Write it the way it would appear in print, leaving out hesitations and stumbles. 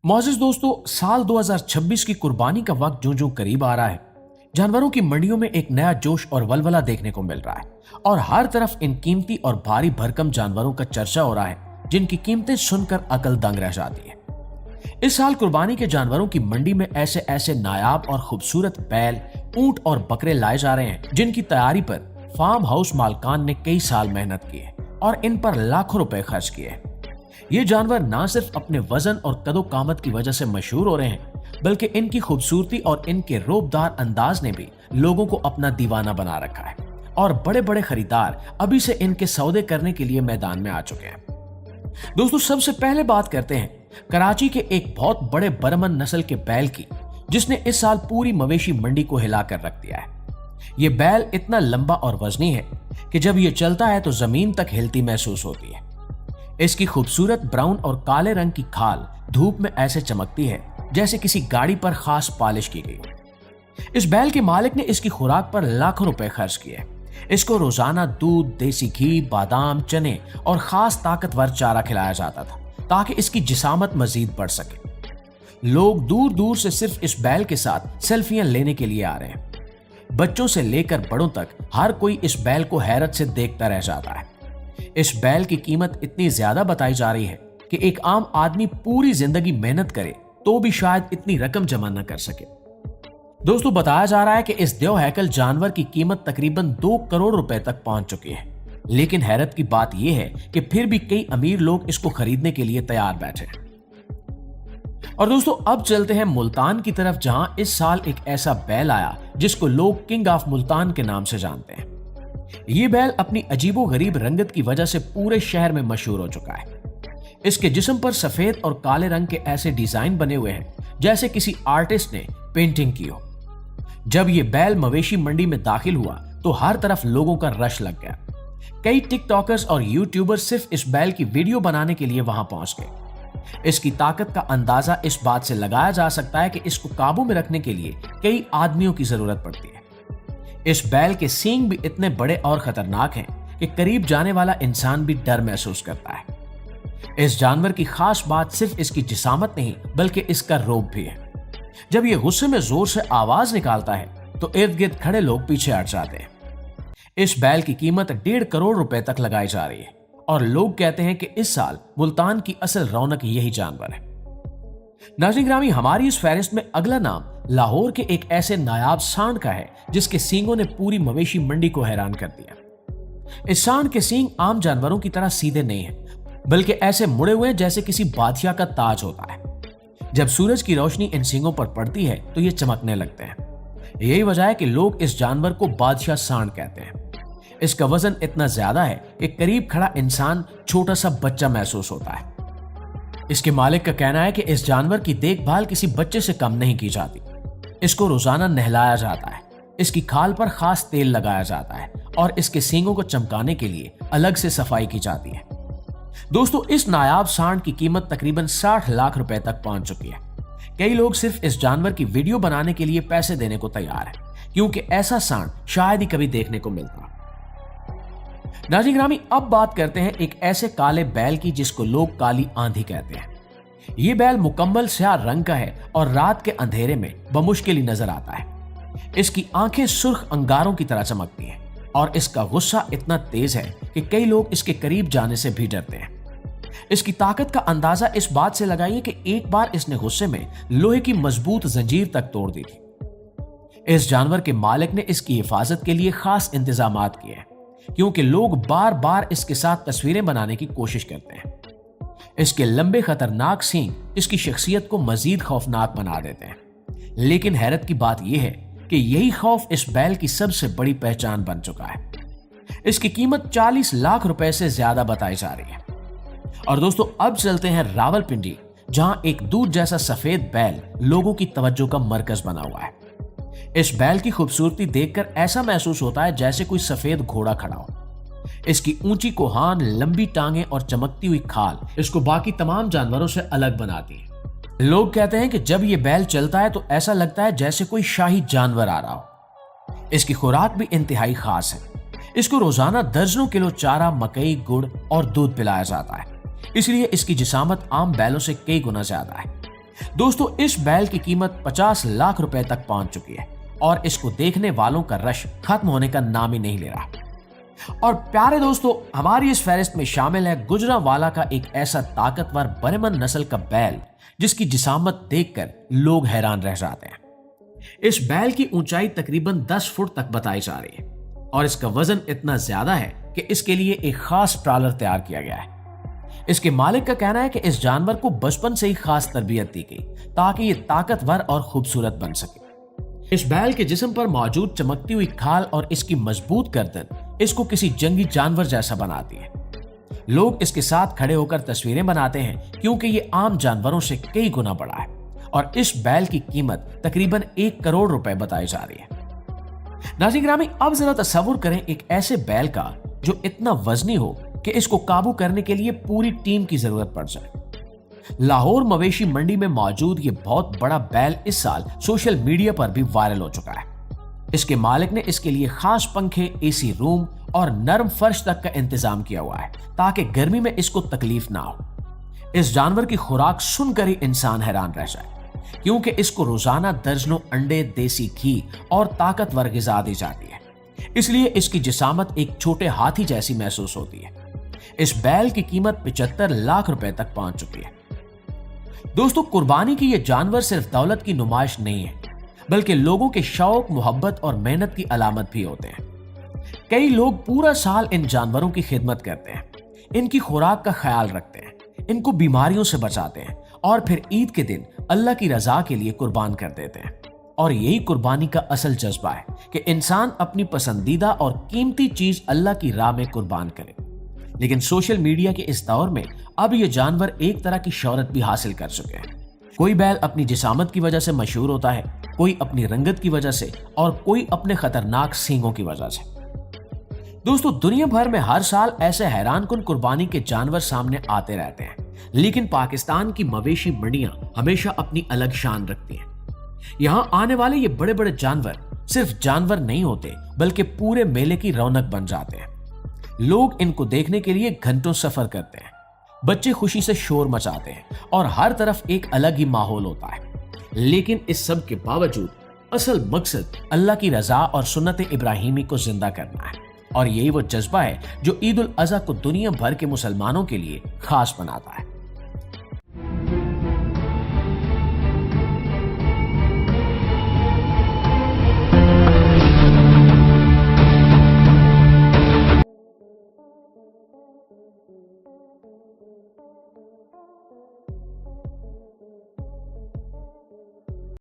मोअज़्ज़िज़ दोस्तों, साल 2026 की कुर्बानी का वक्त जो करीब आ रहा है, जानवरों की मंडियों में एक नया जोश और वलवला देखने को मिल रहा है और हर तरफ इन कीमती और भारी भरकम जानवरों का चर्चा हो रहा है जिनकी कीमतें सुनकर अकल दंग रह जाती है। इस साल कुर्बानी के जानवरों की मंडी में ऐसे ऐसे नायाब और खूबसूरत बैल, ऊंट और बकरे लाए जा रहे हैं जिनकी तैयारी पर फार्म हाउस मालकान ने कई साल मेहनत की है और इन पर लाखों रुपए खर्च किए हैं। ये जानवर ना सिर्फ अपने वजन और कदो कामत की वजह से मशहूर हो रहे हैं, बल्कि इनकी खूबसूरती और इनके रोबदार अंदाज ने भी लोगों को अपना दीवाना बना रखा है और बड़े बड़े खरीदार अभी से इनके सौदे करने के लिए मैदान में आ चुके हैं। दोस्तों, सबसे पहले बात करते हैं कराची के एक बहुत बड़े बर्मन नस्ल के बैल की, जिसने इस साल पूरी मवेशी मंडी को हिलाकर रख दिया है। ये बैल इतना लंबा और वजनी है कि जब ये चलता है तो जमीन तक हिलती महसूस होती है। इसकी खूबसूरत ब्राउन और काले रंग की खाल धूप में ऐसे चमकती है जैसे किसी गाड़ी पर खास पॉलिश की गई हो। इस बैल के मालिक ने इसकी खुराक पर लाखों रुपए खर्च किए। इसको रोजाना दूध, देसी घी, बादाम, चने और खास ताकतवर चारा खिलाया जाता था ताकि इसकी जिसामत मजीद बढ़ सके। लोग दूर दूर से सिर्फ इस बैल के साथ सेल्फियां लेने के लिए आ रहे हैं। बच्चों से लेकर बड़ों तक हर कोई इस बैल को हैरत से देखता रह जाता है। इस बैल की कीमत इतनी ज्यादा बताई जा रही है कि एक आम आदमी पूरी जिंदगी मेहनत करे तो भी शायद इतनी रकम जमा न कर सके। दोस्तों, बताया जा रहा है कि इस देव हैकल जानवर की कीमत तकरीबन 2 करोड़ रुपए तक पहुंच चुकी है। लेकिन हैरत की बात यह है कि फिर भी कई अमीर लोग इसको खरीदने के लिए तैयार बैठे हैं। और दोस्तों, अब चलते हैं मुल्तान की तरफ, जहां इस साल एक ऐसा बैल आया जिसको लोग किंग ऑफ मुल्तान के नाम से जानते हैं। ये बैल अपनी अजीबो गरीब रंगत की वजह से पूरे शहर में मशहूर हो चुका है। इसके जिस्म पर सफेद और काले रंग के ऐसे डिजाइन बने हुए हैं जैसे किसी आर्टिस्ट ने पेंटिंग की हो। जब ये बैल मवेशी मंडी में दाखिल हुआ तो हर तरफ लोगों का रश लग गया। कई टिकटॉकर्स और यूट्यूबर्स सिर्फ इस बैल की वीडियो बनाने के लिए वहां पहुंच गए। इसकी ताकत का अंदाजा इस बात से लगाया जा सकता है कि इसको काबू में रखने के लिए कई आदमियों की जरूरत पड़ती है। इस बैल के सींग भी इतने बड़े और खतरनाक हैं कि करीब जाने वाला इंसान भी डर महसूस करता है। इस जानवर की खास बात सिर्फ इसकी जिसामत नहीं बल्कि इसका रोब भी है। जब ये गुस्से में जोर से आवाज निकालता है तो इर्द गिर्द खड़े लोग पीछे हट जाते हैं। इस बैल की कीमत 1.5 करोड़ रुपए तक लगाई जा रही है और लोग कहते हैं कि इस साल मुल्तान की असल रौनक यही जानवर है। नाज़रीन ग्रामी, हमारी इस फहरिस्त में अगला नाम लाहौर के एक ऐसे नायाब सांड का है जिसके सींगों ने पूरी मवेशी मंडी को हैरान कर दिया। इस सांड के सींग आम जानवरों की तरह सीधे नहीं हैं, बल्कि ऐसे मुड़े हुए जैसे किसी बादशाह का ताज होता है। जब सूरज की रोशनी इन सींगों पर पड़ती है तो ये चमकने लगते हैं। यही वजह है कि लोग इस जानवर को बादशाह सांड कहते हैं। इसका वजन इतना ज्यादा है कि करीब खड़ा इंसान छोटा सा बच्चा महसूस होता है। इसके मालिक का कहना है कि इस जानवर की देखभाल किसी बच्चे से कम नहीं की जाती। इसको रोजाना नहलाया जाता है, इसकी खाल पर खास तेल लगाया जाता है और इसके सींगों को चमकाने के लिए अलग से सफाई की जाती है। दोस्तों, इस नायाब सांड की कीमत तकरीबन 60 लाख रुपए तक पहुंच चुकी है। कई लोग सिर्फ इस जानवर की वीडियो बनाने के लिए पैसे देने को तैयार हैं, क्योंकि ऐसा सांड शायद ही कभी देखने को मिलता। नाज़रीन ग्रामी, अब बात करते हैं एक ऐसे काले बैल की जिसको लोग काली आंधी कहते हैं। ये बैल मुकम्मल स्याह रंग का है और रात के अंधेरे में बमुश्किल ही नजर आता है। इसकी आंखें सुर्ख अंगारों की तरह चमकती हैं और इसका गुस्सा इतना तेज है कि कई लोग इसके करीब जाने से भी डरते हैं। इसकी ताकत का अंदाजा इस बात से लगाइए कि एक बार इसने गुस्से में लोहे की मजबूत जंजीर तक तोड़ दी थी। इस जानवर के मालिक ने इसकी हिफाजत के लिए खास इंतजामात किए हैं, क्योंकि लोग बार बार इसके साथ तस्वीरें बनाने की कोशिश करते हैं। इसके लंबे खतरनाक सींग इसकी शख्सियत को मजीद खौफनाक बना देते हैं। लेकिन हैरत की बात यह है कि यही खौफ इस बैल की सबसे बड़ी पहचान बन चुका है। इसकी कीमत 40 लाख रुपए से ज्यादा बताई जा रही है। और दोस्तों, अब चलते हैं रावलपिंडी, जहां एक दूध जैसा सफेद बैल लोगों की तवज्जो का मरकज बना हुआ है। इस बैल की खूबसूरती देखकर ऐसा महसूस होता है जैसे कोई सफेद घोड़ा खड़ा हो। इसकी ऊंची कोहान, लंबी टांगें और चमकती हुई खाल इसको बाकी तमाम जानवरों से अलग बनाती है। लोग कहते हैं कि जब ये बैल चलता है तो ऐसा लगता है जैसे कोई शाही जानवर आ रहा हो। इसकी खुराक भी इंतहाई खास है। इसको रोजाना दर्जनों किलो चारा, मकई, गुड़ और दूध पिलाया जाता है। इसलिए इसकी जिसामत आम बैलों से कई गुना ज्यादा है। दोस्तों, इस बैल की कीमत 50 लाख रुपए तक पहुंच चुकी है और इसको देखने वालों का रश खत्म होने का नाम ही नहीं ले रहा। और प्यारे दोस्तों, हमारी इस फहरिस्त में शामिल है गुजरांवाला का एक ऐसा ताकतवर बरेमन नस्ल का बैल जिसकी जिसामत देखकर लोग हैरान रह जाते हैं। इस बैल की ऊंचाई तकरीबन 10 फुट तक बताई जा रही है और इसका वजन इतना ज्यादा है कि इसके लिए एक खास ट्रालर तैयार किया गया है। इसके मालिक का कहना है कि इस जानवर को बचपन से ही खास तरबियत दी गई ताकि ये ताकतवर और खूबसूरत बन सके। इस बैल के जिस्म पर मौजूद चमकती हुई खाल और इसकी मजबूत गर्दन इसको किसी जंगी जानवर जैसा बनाती है। लोग इसके साथ खड़े होकर तस्वीरें बनाते हैं क्योंकि ये आम जानवरों से कई गुना बड़ा है और इस बैल की कीमत तकरीबन 1 करोड़ रुपए बताई जा रही है। नाज़रीन गिरामी, अब जरा तस्वुर करें एक ऐसे बैल का जो इतना वजनी हो कि इसको काबू करने के लिए पूरी टीम की जरूरत पड़ जाए। लाहौर मवेशी मंडी में मौजूद ये बहुत बड़ा बैल इस साल सोशल मीडिया पर भी वायरल हो चुका है। इसके मालिक ने इसके लिए खास पंखे, एसी रूम और नरम फर्श तक का इंतजाम किया हुआ है ताकि गर्मी में इसको तकलीफ ना हो। इस जानवर की खुराक सुनकर ही इंसान हैरान रह जाए क्योंकि इसको रोजाना दर्जनों अंडे, देसी घी और ताकतवर ग़िज़ा दी जाती है, इसलिए इसकी जिसामत एक छोटे हाथी जैसी महसूस होती है। इस बैल की कीमत 75 लाख रुपए तक पहुंच चुकी है। दोस्तों, कुर्बानी की यह जानवर सिर्फ दौलत की नुमाइश नहीं है बल्कि लोगों के शौक, मोहब्बत और मेहनत की अलामत भी होते हैं। कई लोग पूरा साल इन जानवरों की खिदमत करते हैं, इनकी खुराक का ख्याल रखते हैं, इनको बीमारियों से बचाते हैं और फिर ईद के दिन अल्लाह की रजा के लिए कुर्बान कर देते हैं। और यही कुर्बानी का असल जज्बा है कि इंसान अपनी पसंदीदा और कीमती चीज अल्लाह की राह में कुर्बान करे। लेकिन सोशल मीडिया के इस दौर में अब ये जानवर एक तरह की शोहरत भी हासिल कर चुके हैं। कोई बैल अपनी जिसामत की वजह से मशहूर होता है, कोई अपनी रंगत की वजह से और कोई अपने खतरनाक सींगों की वजह से। दोस्तों, दुनिया भर में हर साल ऐसे हैरानकुन कुर्बानी के जानवर सामने आते रहते हैं, लेकिन पाकिस्तान की मवेशी मंडियां हमेशा अपनी अलग शान रखती हैं। यहां आने वाले ये बड़े बड़े जानवर सिर्फ जानवर नहीं होते बल्कि पूरे मेले की रौनक बन जाते हैं। लोग इनको देखने के लिए घंटों सफर करते हैं, बच्चे खुशी से शोर मचाते हैं और हर तरफ एक अलग ही माहौल होता है। लेकिन इस सब के बावजूद असल मकसद अल्लाह की रजा और सुन्नत इब्राहिमी को जिंदा करना है और यही वो जज्बा है जो ईद उल अज़हा को दुनिया भर के मुसलमानों के लिए खास बनाता है।